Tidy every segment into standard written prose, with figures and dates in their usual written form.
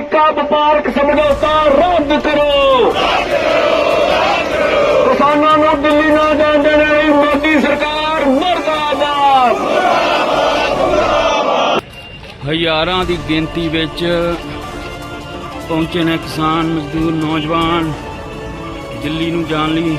America व्यापार समझौता रद्द करो। किसानों को दिल्ली ना जान देने वाली मोदी सरकार मुर्दाबाद। हज़ारां दी गिनती विच पहुंचे ने किसान मजदूर नौजवान दिल्ली नूं जाण लई।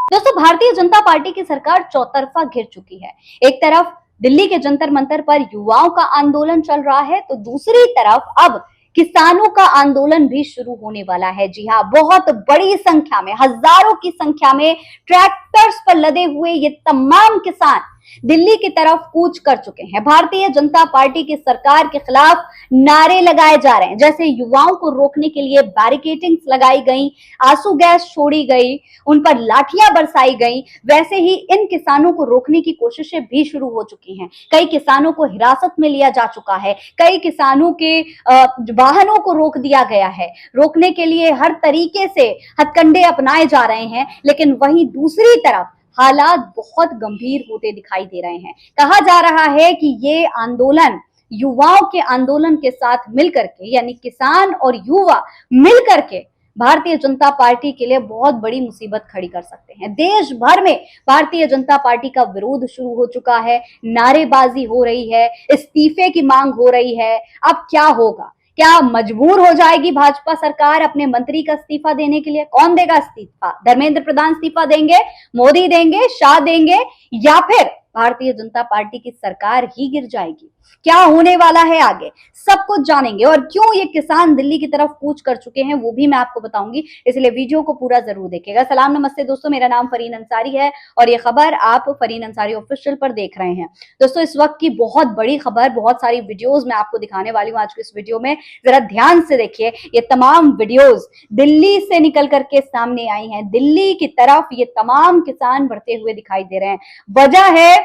दोस्तों, भारतीय जनता पार्टी की सरकार चौतरफा घिर चुकी है। एक तरफ दिल्ली के जंतर मंतर पर युवाओं का आंदोलन चल रहा है, तो दूसरी तरफ अब किसानों का आंदोलन भी शुरू होने वाला है। जी हाँ, बहुत बड़ी संख्या में, हजारों की संख्या में ट्रैक्टर्स पर लदे हुए ये तमाम किसान दिल्ली की तरफ कूच कर चुके हैं। भारतीय जनता पार्टी की सरकार के खिलाफ नारे लगाए जा रहे हैं। जैसे युवाओं को रोकने के लिए बैरिकेडिंग्स लगाई गई, आंसू गैस छोड़ी गई, उन पर लाठियां बरसाई गई, वैसे ही इन किसानों को रोकने की कोशिशें भी शुरू हो चुकी हैं। कई किसानों को हिरासत में लिया जा चुका है, कई किसानों के वाहनों को रोक दिया गया है। रोकने के लिए हर तरीके से हथकंडे अपनाए जा रहे हैं, लेकिन वहीं दूसरी तरफ हालात बहुत गंभीर होते दिखाई दे रहे हैं। कहा जा रहा है कि ये आंदोलन युवाओं के आंदोलन के साथ मिलकर के, यानी किसान और युवा मिलकर के भारतीय जनता पार्टी के लिए बहुत बड़ी मुसीबत खड़ी कर सकते हैं। देश भर में भारतीय जनता पार्टी का विरोध शुरू हो चुका है, नारेबाजी हो रही है, इस्तीफे की मांग हो रही है। अब क्या होगा? क्या मजबूर हो जाएगी भाजपा सरकार अपने मंत्री का इस्तीफा देने के लिए? कौन देगा इस्तीफा? धर्मेंद्र प्रधान इस्तीफा देंगे, मोदी देंगे, शाह देंगे, या फिर भारतीय जनता पार्टी की सरकार ही गिर जाएगी? क्या होने वाला है आगे, सब कुछ जानेंगे। और क्यों ये किसान दिल्ली की तरफ कूच कर चुके हैं वो भी मैं आपको बताऊंगी, इसलिए वीडियो को पूरा जरूर देखिएगा। सलाम नमस्ते दोस्तों, मेरा नाम फरीन अंसारी है और ये खबर आप फरीन अंसारी ऑफिशियल पर देख रहे हैं। दोस्तों, इस वक्त की बहुत बड़ी खबर, बहुत सारी वीडियोस मैं आपको दिखाने वाली हूँ आज की इस वीडियो में। जरा ध्यान से देखिए, ये तमाम वीडियोस दिल्ली से निकल करके सामने आई हैं। दिल्ली की तरफ ये तमाम किसान बढ़ते हुए दिखाई दे रहे हैं। वजह है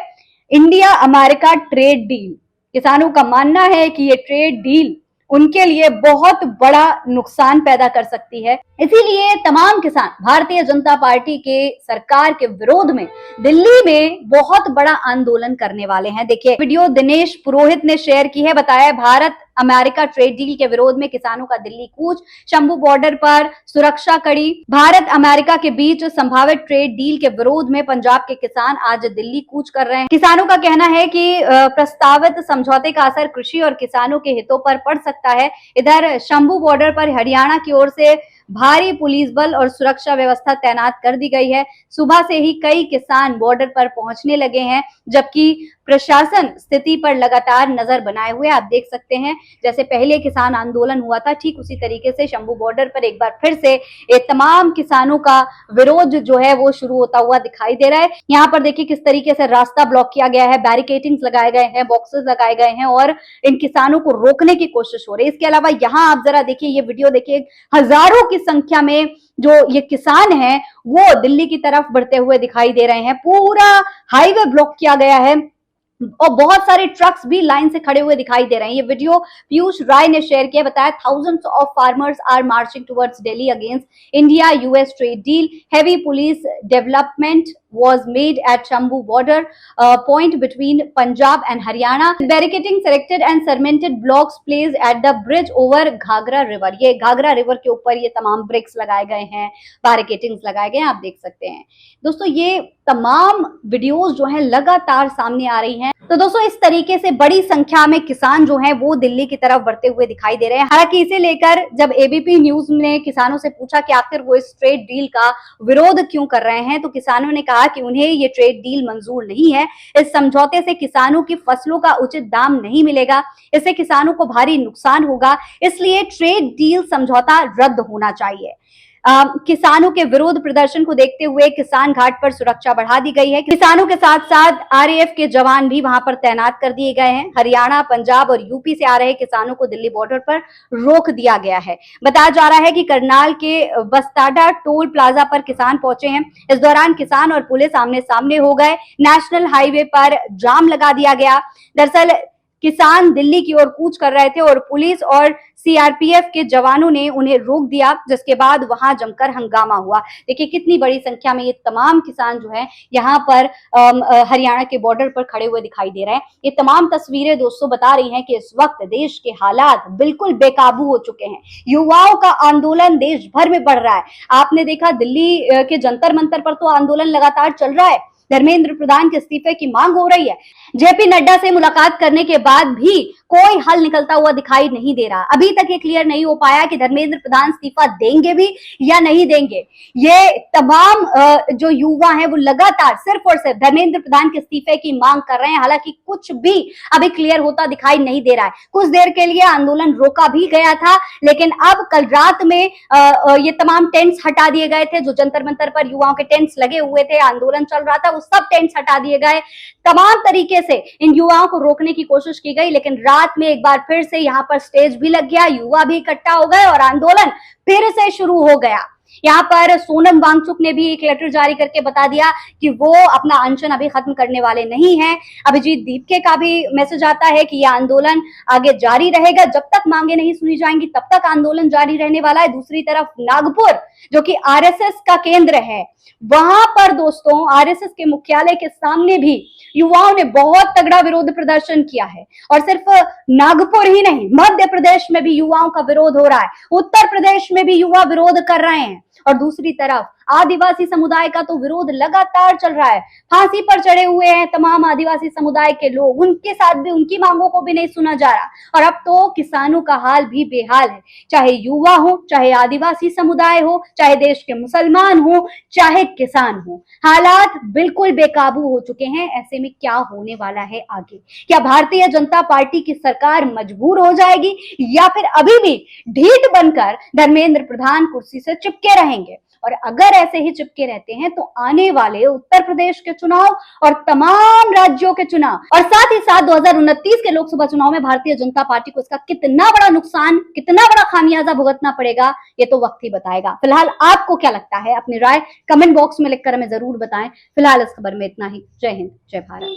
इंडिया अमेरिका ट्रेड डील। किसानों का मानना है कि ये ट्रेड डील उनके लिए बहुत बड़ा नुकसान पैदा कर सकती है, इसीलिए तमाम किसान भारतीय जनता पार्टी के सरकार के विरोध में दिल्ली में बहुत बड़ा आंदोलन करने वाले हैं। देखिए वीडियो दिनेश पुरोहित ने शेयर की है। बताया भारत अमेरिका ट्रेड डील के विरोध में किसानों का दिल्ली कूच, शंभू बॉर्डर पर सुरक्षा कड़ी। भारत अमेरिका के बीच संभावित ट्रेड डील के विरोध में पंजाब के किसान आज दिल्ली कूच कर रहे हैं। किसानों का कहना है कि प्रस्तावित समझौते का असर कृषि और किसानों के हितों पर पड़ सकता है। इधर शंभू बॉर्डर पर हरियाणा की ओर से भारी पुलिस बल और सुरक्षा व्यवस्था तैनात कर दी गई है। सुबह से ही कई किसान बॉर्डर पर पहुंचने लगे हैं, जबकि प्रशासन स्थिति पर लगातार नजर बनाए हुए। आप देख सकते हैं, जैसे पहले किसान आंदोलन हुआ था, ठीक उसी तरीके से शंभू बॉर्डर पर एक बार फिर से ये तमाम किसानों का विरोध जो है वो शुरू होता हुआ दिखाई दे रहा है। यहाँ पर देखिए किस तरीके से रास्ता ब्लॉक किया गया है, बैरिकेडिंग्स लगाए गए हैं, बॉक्सेस लगाए गए हैं और इन किसानों को रोकने की कोशिश हो रही है। इसके अलावा यहाँ आप जरा देखिए, ये वीडियो देखिए, हजारों की संख्या में जो ये किसान हैं वो दिल्ली की तरफ बढ़ते हुए दिखाई दे रहे हैं। पूरा हाईवे ब्लॉक किया गया है और बहुत सारे ट्रक्स भी लाइन से खड़े हुए दिखाई दे रहे हैं। ये वीडियो पीयूष राय ने शेयर किया। बताया thousands of farmers are marching towards Delhi against India US trade deal. Heavy police development was made at Shambhu border point between Punjab and Haryana. Barricading selected and cemented blocks placed at the bridge over Ghagra river. ये Ghaghara river के ऊपर ये तमाम breaks लगाए गए हैं, barricadings लगाए गए हैं, आप देख सकते हैं। दोस्तों, ये तमाम वीडियोस जो हैं लगातार सामने आ रही हैं। तो दोस्तों, इस तरीके से बड़ी संख्या में किसान जो हैं वो दिल्ली की तरफ बढ़ते हुए दिखाई दे रहे हैं। हालांकि इसे लेकर जब एबीपी न्यूज ने किसानों से पूछा कि आखिर वो इस ट्रेड डील का विरोध क्यों कर रहे हैं, तो किसानों ने कहा कि उन्हें ये ट्रेड डील मंजूर नहीं है। इस समझौते से किसानों की फसलों का उचित दाम नहीं मिलेगा, इससे किसानों को भारी नुकसान होगा, इसलिए ट्रेड डील समझौता रद्द होना चाहिए। किसानों के विरोध प्रदर्शन को देखते हुए किसान घाट पर सुरक्षा बढ़ा दी गई है। किसानों के साथ साथ आरएएफ के जवान भी वहां पर तैनात कर दिए गए हैं। हरियाणा, पंजाब और यूपी से आ रहे किसानों को दिल्ली बॉर्डर पर रोक दिया गया है। बताया जा रहा है कि करनाल के बस्ताडा टोल प्लाजा पर किसान पहुंचे हैं। इस दौरान किसान और पुलिस आमने सामने हो गए। नेशनल हाईवे पर जाम लगा दिया गया। दरअसल किसान दिल्ली की ओर कूच कर रहे थे और पुलिस और सीआरपीएफ के जवानों ने उन्हें रोक दिया, जिसके बाद वहां जमकर हंगामा हुआ। देखिए कितनी बड़ी संख्या में ये तमाम किसान जो है यहाँ पर हरियाणा के बॉर्डर पर खड़े हुए दिखाई दे रहे हैं। ये तमाम तस्वीरें दोस्तों बता रही हैं कि इस वक्त देश के हालात बिल्कुल बेकाबू हो चुके हैं। युवाओं का आंदोलन देश भर में बढ़ रहा है। आपने देखा दिल्ली के जंतर मंतर पर तो आंदोलन लगातार चल रहा है। धर्मेंद्र प्रधान के इस्तीफे की मांग हो रही है। जेपी नड्डा से मुलाकात करने के बाद भी कोई हल निकलता हुआ दिखाई नहीं दे रहा। अभी तक ये क्लियर नहीं हो पाया कि धर्मेंद्र प्रधान इस्तीफा देंगे भी या नहीं देंगे। ये तमाम जो युवा हैं वो लगातार सिर्फ और सिर्फ धर्मेंद्र प्रधान के इस्तीफे की मांग कर रहे हैं। हालांकि कुछ भी अभी क्लियर होता दिखाई नहीं दे रहा है। कुछ देर के लिए आंदोलन रोका भी गया था, लेकिन अब कल रात में ये तमाम टेंट्स हटा दिए गए थे। जो जंतर मंतर पर युवाओं के टेंट्स लगे हुए थे, आंदोलन चल रहा था, वो सब टेंट्स हटा दिए गए। तमाम तरीके से इन युवाओं को रोकने की कोशिश की गई, लेकिन रात में एक बार फिर से यहाँ पर स्टेज भी लग गया, युवा भी इकट्ठा हो गए और आंदोलन फिर से शुरू हो गया। यहाँ पर सोनम वांगचुक ने भी एक लेटर जारी करके बता दिया कि वो अपना अनशन अभी खत्म करने वाले नहीं हैं। अभिजीत दीपके का भी मैसेज आता है कि यह आंदोलन आगे जारी रहेगा, जब तक मांगे नहीं सुनी जाएंगी तब तक आंदोलन जारी रहने वाला है। दूसरी तरफ नागपुर जो कि आरएसएस का केंद्र है, वहां पर दोस्तों आरएसएस के मुख्यालय के सामने भी युवाओं ने बहुत तगड़ा विरोध प्रदर्शन किया है। और सिर्फ नागपुर ही नहीं, मध्य प्रदेश में भी युवाओं का विरोध हो रहा है, उत्तर प्रदेश में भी युवा विरोध कर रहे हैं। और दूसरी तरफ आदिवासी समुदाय का तो विरोध लगातार चल रहा है। फांसी पर चढ़े हुए हैं तमाम आदिवासी समुदाय के लोग, उनके साथ भी उनकी मांगों को भी नहीं सुना जा रहा। और अब तो किसानों का हाल भी बेहाल है, चाहे युवा हो, चाहे आदिवासी समुदाय हो, चाहे देश के मुसलमान हो, चाहे किसान हो, हालात बिल्कुल बेकाबू हो चुके हैं। ऐसे में क्या होने वाला है आगे? क्या भारतीय जनता पार्टी की सरकार मजबूर हो जाएगी या फिर अभी भी ढीठ बनकर धर्मेंद्र प्रधान कुर्सी से चिपके रहेंगे? और अगर ऐसे ही चिपके रहते हैं तो आने वाले उत्तर प्रदेश के चुनाव और तमाम राज्यों के चुनाव और साथ ही साथ 2029 के लोकसभा चुनाव में भारतीय जनता पार्टी को इसका कितना बड़ा नुकसान, कितना बड़ा खामियाजा भुगतना पड़ेगा, ये तो वक्त ही बताएगा। फिलहाल आपको क्या लगता है? अपनी राय कमेंट बॉक्स में लिखकर हमें जरूर बताएं। फिलहाल इस खबर में इतना ही। जय हिंद, जय भारत।